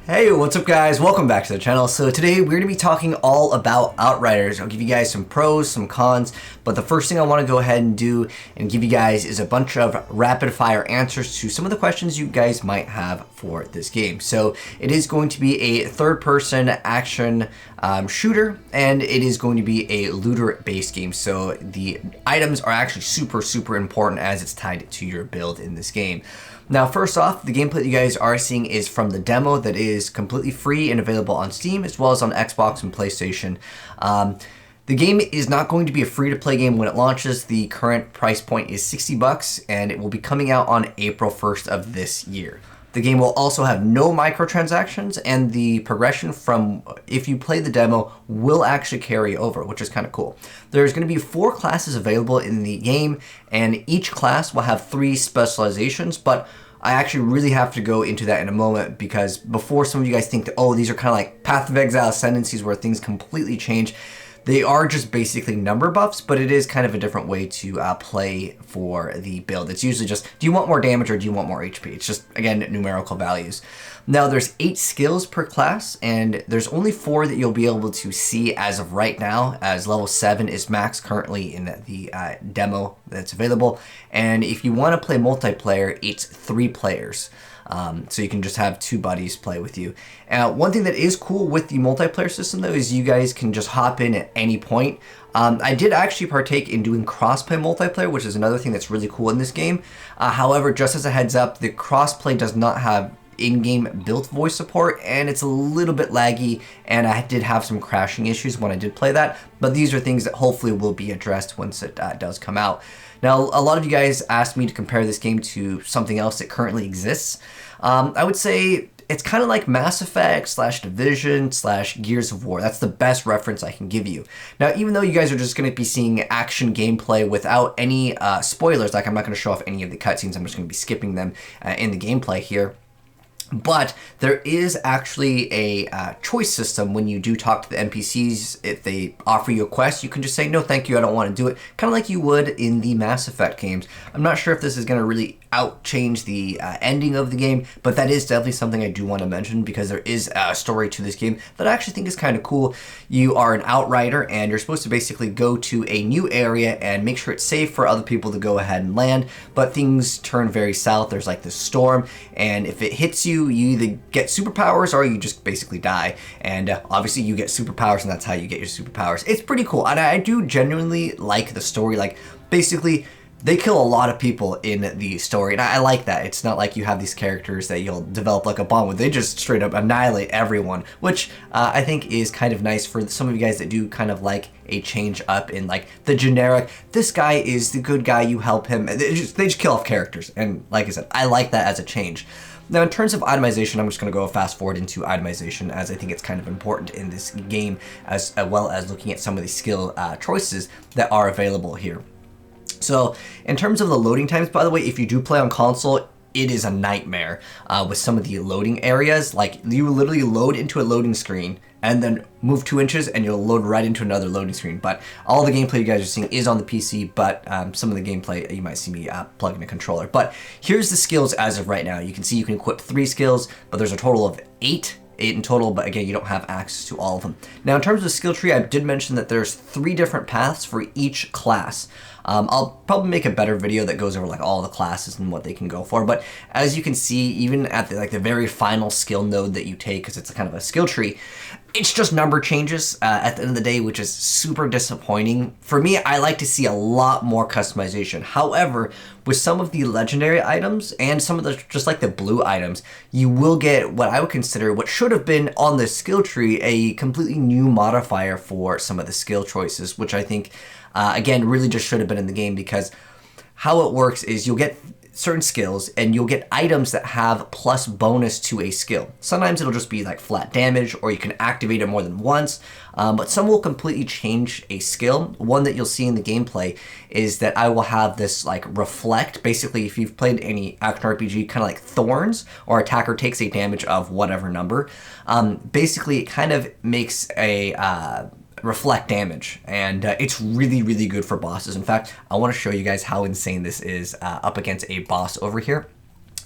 Hey, what's up guys? Welcome back to the channel. So today we're going to be talking all about Outriders. I'll give you guys some pros, some cons, but the first thing I want to go ahead and do and give you guys is a bunch of rapid fire answers to some of the questions you guys might have for this game. So it is going to be a third person action shooter, and it is going to be a looter based game. So the items are actually super important as it's tied to your build in this game. Now, first off, the gameplay that you guys are seeing is from the demo that is completely free and available on Steam as well as on Xbox and PlayStation. The game is not going to be a free-to-play game when it launches. The current price point is $60 and it will be coming out on April 1st of this year. The game will also have no microtransactions, and the progression from if you play the demo will actually carry over, which is kind of cool. There's going to be 4 classes available in the game, and each class will have 3 specializations, but I actually really have to go into that in a moment, because before some of you guys think that, oh, these are kind of like Path of Exile Ascendancies where things completely change. They are just basically number buffs, but it is kind of a different way to play for the build. It's usually just, do you want more damage or do you want more HP? It's just, again, numerical values. Now, there's 8 skills per class, and there's only 4 that you'll be able to see as of right now, as level 7 is max currently in the demo that's available. And if you want to play multiplayer, it's 3 players. So you can just have 2 buddies play with you. One thing that is cool with the multiplayer system though is you guys can just hop in at any point. I did actually partake in doing crossplay multiplayer, which is another thing that's really cool in this game. However, just as a heads up, the crossplay does not have in-game built voice support, and it's a little bit laggy, and I did have some crashing issues when I did play that, but these are things that hopefully will be addressed once it does come out. Now, a lot of you guys asked me to compare this game to something else that currently exists. I would say it's kind of like Mass Effect / Division / Gears of War. That's the best reference I can give you. Now, even though you guys are just going to be seeing action gameplay without any spoilers, like I'm not going to show off any of the cutscenes, I'm just going to be skipping them in the gameplay here. But there is actually a choice system when you do talk to the NPCs. If they offer you a quest, you can just say, no, thank you, I don't want to do it. Kind of like you would in the Mass Effect games. I'm not sure if this is going to really change the ending of the game, but that is definitely something I do want to mention, because there is a story to this game that I actually think is kind of cool. You are an outrider, and you're supposed to basically go to a new area and make sure it's safe for other people to go ahead and land, but things turn very south. There's like this storm, and if it hits you, you either get superpowers or you just basically die. And obviously you get superpowers, and that's how you get your superpowers. It's pretty cool, and I do genuinely like the story. Like, basically, they kill a lot of people in the story, and I like that. It's not like you have these characters that you'll develop like a bond with. They just straight up annihilate everyone, which I think is kind of nice for some of you guys that do kind of like a change up in like the generic, this guy is the good guy, you help him. They just kill off characters, and like I said, I like that as a change. Now, in terms of itemization, I'm just going to go fast forward into itemization, as I think it's kind of important in this game, as well as looking at some of the skill choices that are available here. So in terms of the loading times, by the way, if you do play on console, it is a nightmare with some of the loading areas. Like, you literally load into a loading screen and then move 2 inches and you'll load right into another loading screen. But all the gameplay you guys are seeing is on the PC, but some of the gameplay you might see me plug in a controller. But here's the skills as of right now. You can see you can equip 3 skills, but there's a total of 8 in total, but again, you don't have access to all of them. Now, in terms of skill tree, I did mention that there's 3 different paths for each class. I'll probably make a better video that goes over like all the classes and what they can go for, but as you can see, even at the very final skill node that you take, because it's kind of a skill tree, it's just number changes at the end of the day, which is super disappointing. For me, I like to see a lot more customization. However, with some of the legendary items and some of the just like the blue items, you will get what I would consider what should have been on the skill tree, a completely new modifier for some of the skill choices, which I think again really just should have been in the game, because how it works is you'll get certain skills and you'll get items that have plus bonus to a skill. Sometimes it'll just be like flat damage, or you can activate it more than once, but some will completely change a skill. One that you'll see in the gameplay is that I will have this like reflect. Basically, if you've played any action RPG, kind of like thorns, or attacker takes a damage of whatever number. Basically, it kind of makes a reflect damage, and it's really good for bosses. In fact, I want to show you guys how insane this is up against a boss over here.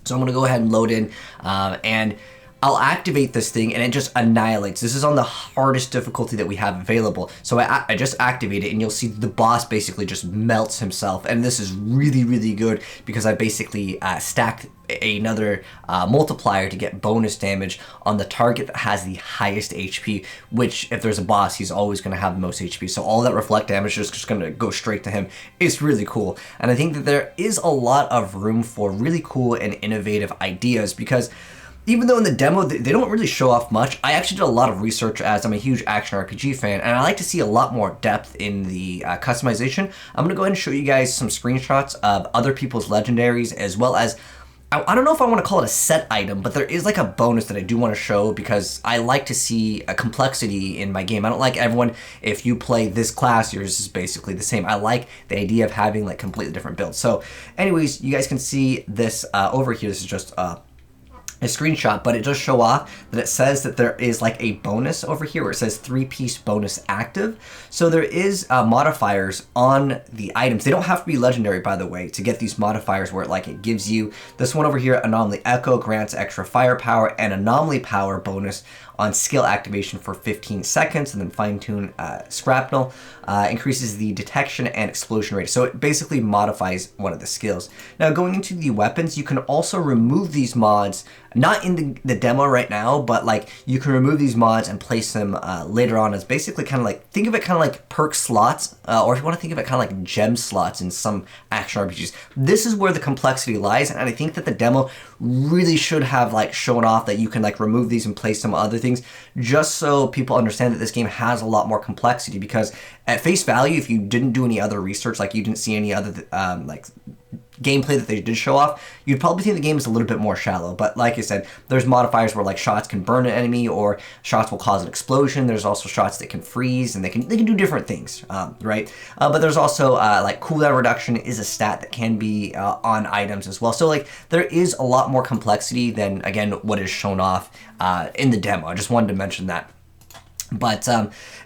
So I'm going to go ahead and load in, and I'll activate this thing and it just annihilates. This is on the hardest difficulty that we have available. So I just activate it and you'll see the boss basically just melts himself. And this is really, really good because I basically stacked another multiplier to get bonus damage on the target that has the highest HP, which if there's a boss, he's always going to have the most HP. So all that reflect damage is just going to go straight to him. It's really cool. And I think that there is a lot of room for really cool and innovative ideas because even though in the demo they don't really show off much, I actually did a lot of research as I'm a huge action RPG fan, and I like to see a lot more depth in the customization. I'm going to go ahead and show you guys some screenshots of other people's legendaries, as well as, I don't know if I want to call it a set item, but there is like a bonus that I do want to show because I like to see a complexity in my game. I don't like everyone, if you play this class, yours is basically the same. I like the idea of having like completely different builds. So anyways, you guys can see this over here. This is just a screenshot, but it does show off that it says that there is like a bonus over here where it says 3-piece bonus active. So there is modifiers on the items. They don't have to be legendary, by the way, to get these modifiers where it gives you this one over here, Anomaly Echo, grants extra firepower and anomaly power bonus on skill activation for 15 seconds, and then Fine Tune Scrapnel increases the detection and explosion rate. So it basically modifies one of the skills. Now going into the weapons, you can also remove these mods, not in the demo right now, but like you can remove these mods and place them later on as basically kind of like, think of it kind of like perk slots, or if you want to think of it kind of like gem slots in some action RPGs. This is where the complexity lies, and I think that the demo really should have like shown off that you can like remove these and place some other things, just so people understand that this game has a lot more complexity. Because at face value, if you didn't do any other research, like you didn't see any other like gameplay that they did show off, you'd probably think the game is a little bit more shallow. But like I said, there's modifiers where like shots can burn an enemy or shots will cause an explosion. There's also shots that can freeze, and they can do different things, right? But there's also like cooldown reduction is a stat that can be on items as well. So like there is a lot more complexity than, again, what is shown off in the demo. I just wanted to mention that. But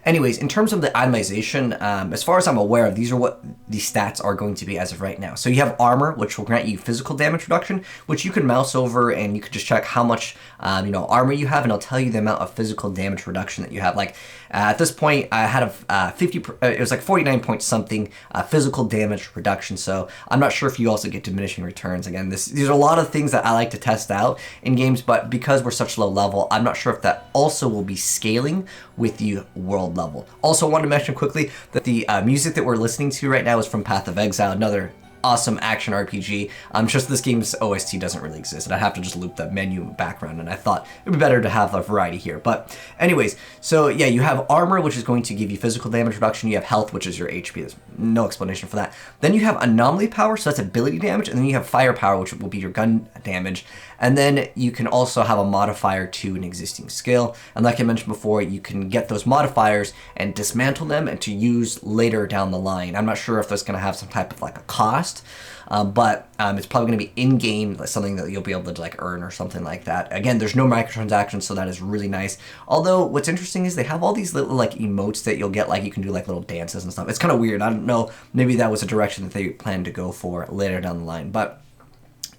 anyways, in terms of the itemization, as far as I'm aware of, these are what the stats are going to be as of right now. So you have armor, which will grant you physical damage reduction, which you can mouse over and you can just check how much armor you have, and it'll tell you the amount of physical damage reduction that you have. Like at this point, I had a 50. It was like 49 point something physical damage reduction. So I'm not sure if you also get diminishing returns. Again, these are a lot of things that I like to test out in games, but because we're such low level, I'm not sure if that also will be scaling with the world level. Also, I wanted to mention quickly that the music that we're listening to right now is from Path of Exile, another awesome action RPG. Just this game's OST doesn't really exist, and I have to just loop the menu background, and I thought it'd be better to have a variety here. But anyways, so yeah, you have armor, which is going to give you physical damage reduction. You have health, which is your HP. There's no explanation for that. Then you have anomaly power, so that's ability damage, and then you have firepower, which will be your gun damage. And then you can also have a modifier to an existing skill. And like I mentioned before, you can get those modifiers and dismantle them and to use later down the line. I'm not sure if that's going to have some type of like a cost, but it's probably going to be in-game, like something that you'll be able to like earn or something like that. Again, there's no microtransactions, so that is really nice. Although what's interesting is they have all these little like emotes that you'll get, like you can do like little dances and stuff. It's kind of weird. I don't know, maybe that was a direction that they planned to go for later down the line. But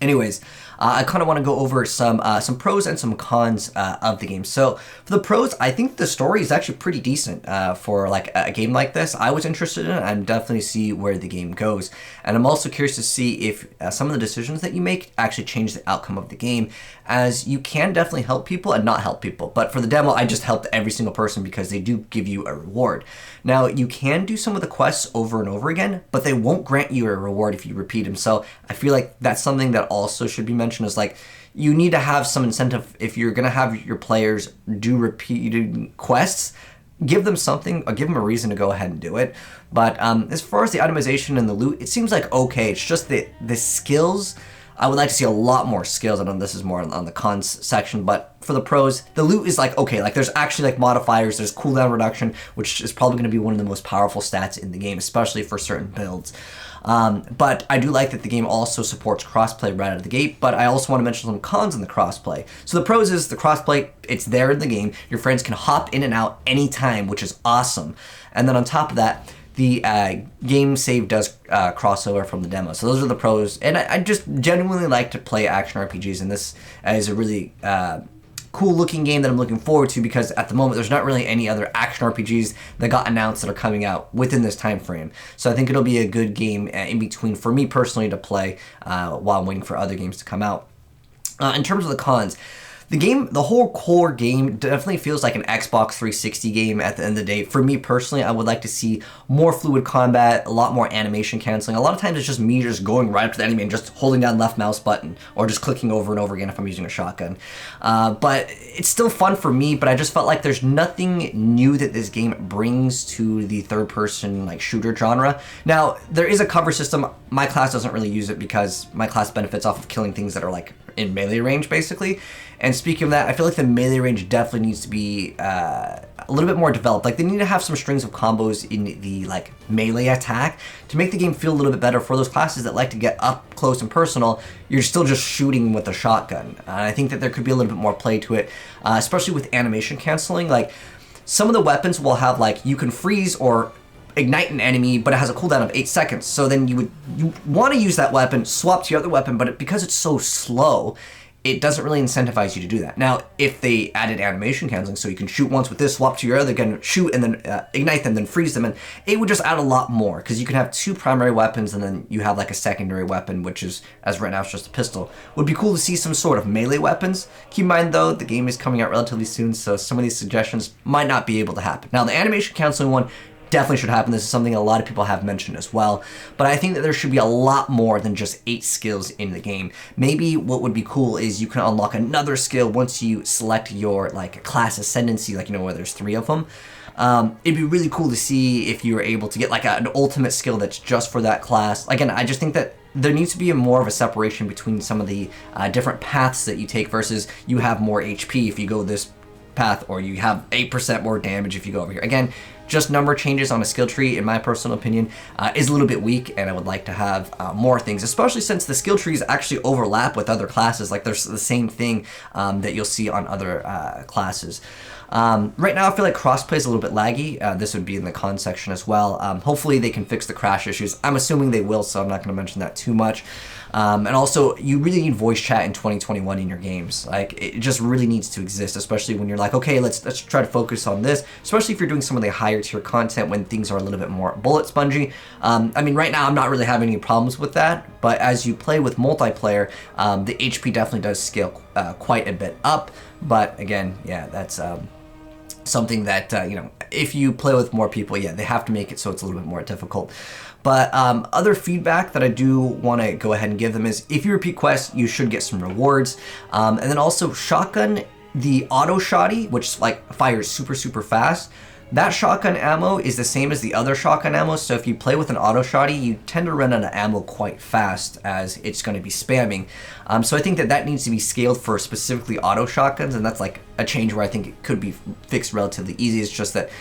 anyways, I kind of want to go over some pros and some cons of the game. So for the pros, I think the story is actually pretty decent for like a game like this. I was interested in it. I'm definitely see where the game goes, and I'm also curious to see if some of the decisions that you make actually change the outcome of the game, as you can definitely help people and not help people. But for the demo, I just helped every single person because they do give you a reward. Now, you can do some of the quests over and over again, but they won't grant you a reward if you repeat them. So I feel like that's something that also should be mentioned, is like you need to have some incentive if you're going to have your players do repeated quests. Give them something, or give them a reason to go ahead and do it. But as far as the itemization and the loot, it seems like okay. It's just the skills. I would like to see a lot more skills. I know this is more on the cons section, but for the pros, the loot is like okay. Like there's actually like modifiers. There's cooldown reduction, which is probably going to be one of the most powerful stats in the game, especially for certain builds. But I do like that the game also supports crossplay right out of the gate, but I also want to mention some cons in the crossplay. So the pros is the crossplay, it's there in the game. Your friends can hop in and out anytime, which is awesome. And then on top of that, the game save does crossover from the demo. So those are the pros. And I just genuinely like to play action RPGs, and this is a really cool looking game that I'm looking forward to, because at the moment there's not really any other action RPGs that got announced that are coming out within this time frame. So I think it'll be a good game in between for me personally to play while I'm waiting for other games to come out. In terms of the cons, the whole core game definitely feels like an Xbox 360 game at the end of the day. For me personally, I would like to see more fluid combat, a lot more animation canceling. A lot of times it's just me just going right up to the enemy and just holding down left mouse button, or just clicking over and over again if I'm using a shotgun. But it's still fun for me, but I just felt like there's nothing new that this game brings to the third-person like shooter genre. Now, there is a cover system. My class doesn't really use it because my class benefits off of killing things that are like in melee range, basically. And speaking of that, I feel like the melee range definitely needs to be a little bit more developed. Like, they need to have some strings of combos in the like melee attack to make the game feel a little bit better for those classes that like to get up close and personal. You're still just shooting with a shotgun. I think that there could be a little bit more play to it, especially with animation canceling. Like, some of the weapons will have like, you can freeze or ignite an enemy, but it has a cooldown of 8 seconds. So then you want to use that weapon, swap to your other weapon, but because it's so slow, it doesn't really incentivize you to do that. Now, if they added animation canceling, so you can shoot once with this, swap to your other gun, shoot, and then ignite them, then freeze them, and it would just add a lot more, because you can have 2 primary weapons, and then you have like a secondary weapon, which is, as right now, it's just a pistol. Would be cool to see some sort of melee weapons. Keep in mind, though, the game is coming out relatively soon, so some of these suggestions might not be able to happen. Now, the animation canceling one definitely should happen. This is something a lot of people have mentioned as well, but I think that there should be a lot more than just 8 skills in the game. Maybe what would be cool is you can unlock another skill once you select your like class ascendancy, like, you know, where there's 3 of them. It'd be really cool to see if you were able to get like an ultimate skill that's just for that class. Again, I just think that there needs to be more of a separation between some of the different paths that you take, versus you have more HP if you go this path, or you have 8% more damage if you go over here. Again, just number changes on a skill tree, in my personal opinion, is a little bit weak, and I would like to have more things, especially since the skill trees actually overlap with other classes. Like, there's the same thing that you'll see on other classes. Right now, I feel like crossplay is a little bit laggy. This would be in the con section as well. Hopefully, they can fix the crash issues. I'm assuming they will, so I'm not going to mention that too much. And also, you really need voice chat in 2021 in your games. Like, it just really needs to exist, especially when you're like, okay, let's try to focus on this, especially if you're doing some of the higher tier content when things are a little bit more bullet spongy. I mean, right now, I'm not really having any problems with that, but as you play with multiplayer, the HP definitely does scale quite a bit up. But again, yeah, that's something that, you know, if you play with more people, yeah, they have to make it so it's a little bit more difficult. But other feedback that I do want to go ahead and give them is, if you repeat quests, you should get some rewards. And then also, shotgun, the auto shotty, which like fires super, super fast, that shotgun ammo is the same as the other shotgun ammo. So if you play with an auto shotty, you tend to run out of ammo quite fast, as it's going to be spamming. So I think that that needs to be scaled for specifically auto shotguns, and that's like a change where I think it could be fixed relatively easy. It's just that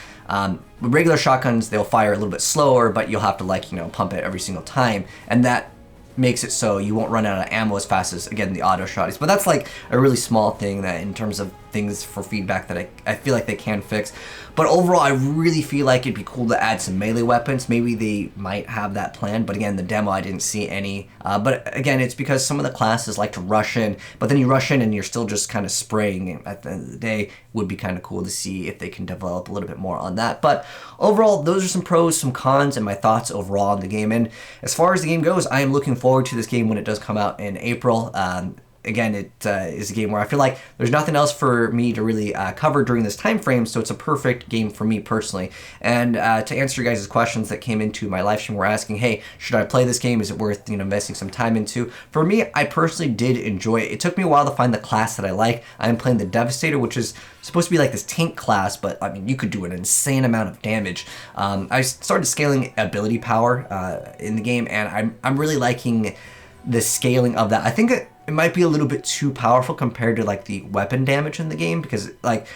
with regular shotguns, they'll fire a little bit slower, but you'll have to, like, you know, pump it every single time, and that makes it so you won't run out of ammo as fast as, again, the auto shotties. But that's like a really small thing that, in terms of things for feedback, that I feel like they can fix. But overall, I really feel like it'd be cool to add some melee weapons. Maybe they might have that plan, but again, the demo, I didn't see any. But again, it's because some of the classes like to rush in, but then you rush in and you're still just kind of spraying. And at the end of the day, it would be kind of cool to see if they can develop a little bit more on that. But overall, those are some pros, some cons, and my thoughts overall on the game. And as far as the game goes, I am looking forward to this game when it does come out in April. Again, it is a game where I feel like there's nothing else for me to really cover during this time frame, so it's a perfect game for me personally. And to answer your guys' questions that came into my live stream, we're asking, hey, should I play this game? Is it worth, you know, investing some time into? For me, I personally did enjoy it. It took me a while to find the class that I like. I'm playing the Devastator, which is supposed to be like this tank class, but I mean, you could do an insane amount of damage. I started scaling ability power in the game, and I'm really liking the scaling of that. I think it might be a little bit too powerful compared to like the weapon damage in the game, because like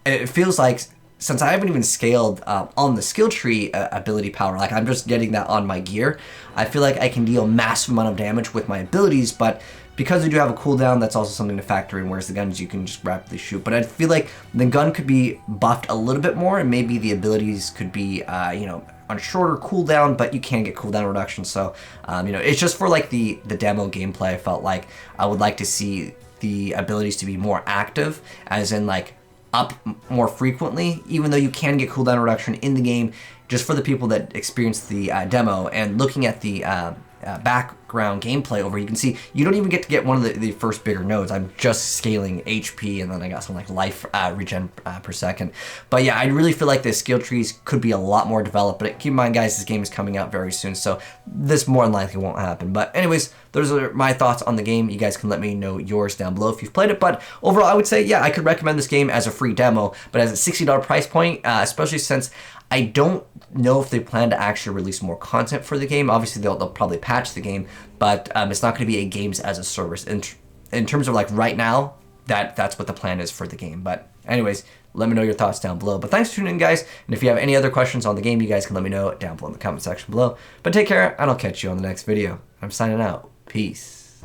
it feels like, since I haven't even scaled on the skill tree ability power, like I'm just getting that on my gear, I feel like I can deal massive amount of damage with my abilities. But because we do have a cooldown, that's also something to factor in, whereas the guns you can just rapidly shoot. But I feel like the gun could be buffed a little bit more, and maybe the abilities could be, you know, on shorter cooldown, but you can get cooldown reduction. So, you know, it's just for like the demo gameplay. I felt like I would like to see the abilities to be more active, as in like up more frequently, even though you can get cooldown reduction in the game just for the people that experience the demo. And looking at the background gameplay over, you can see you don't even get to get one of the first bigger nodes. I'm just scaling HP, and then I got some like life regen per second. But yeah, I really feel like the skill trees could be a lot more developed, but keep in mind guys, this game is coming out very soon, so this more than likely won't happen. But anyways, those are my thoughts on the game. You guys can let me know yours down below if you've played it. But overall, I would say, yeah, I could recommend this game as a free demo, but as a $60 price point, especially since I don't know if they plan to actually release more content for the game. Obviously, they'll probably patch the game, but it's not going to be a games as a service. In terms of like right now, that's what the plan is for the game. But anyways, let me know your thoughts down below. But thanks for tuning in, guys. And if you have any other questions on the game, you guys can let me know down below in the comment section below. But take care, and I'll catch you on the next video. I'm signing out. Peace.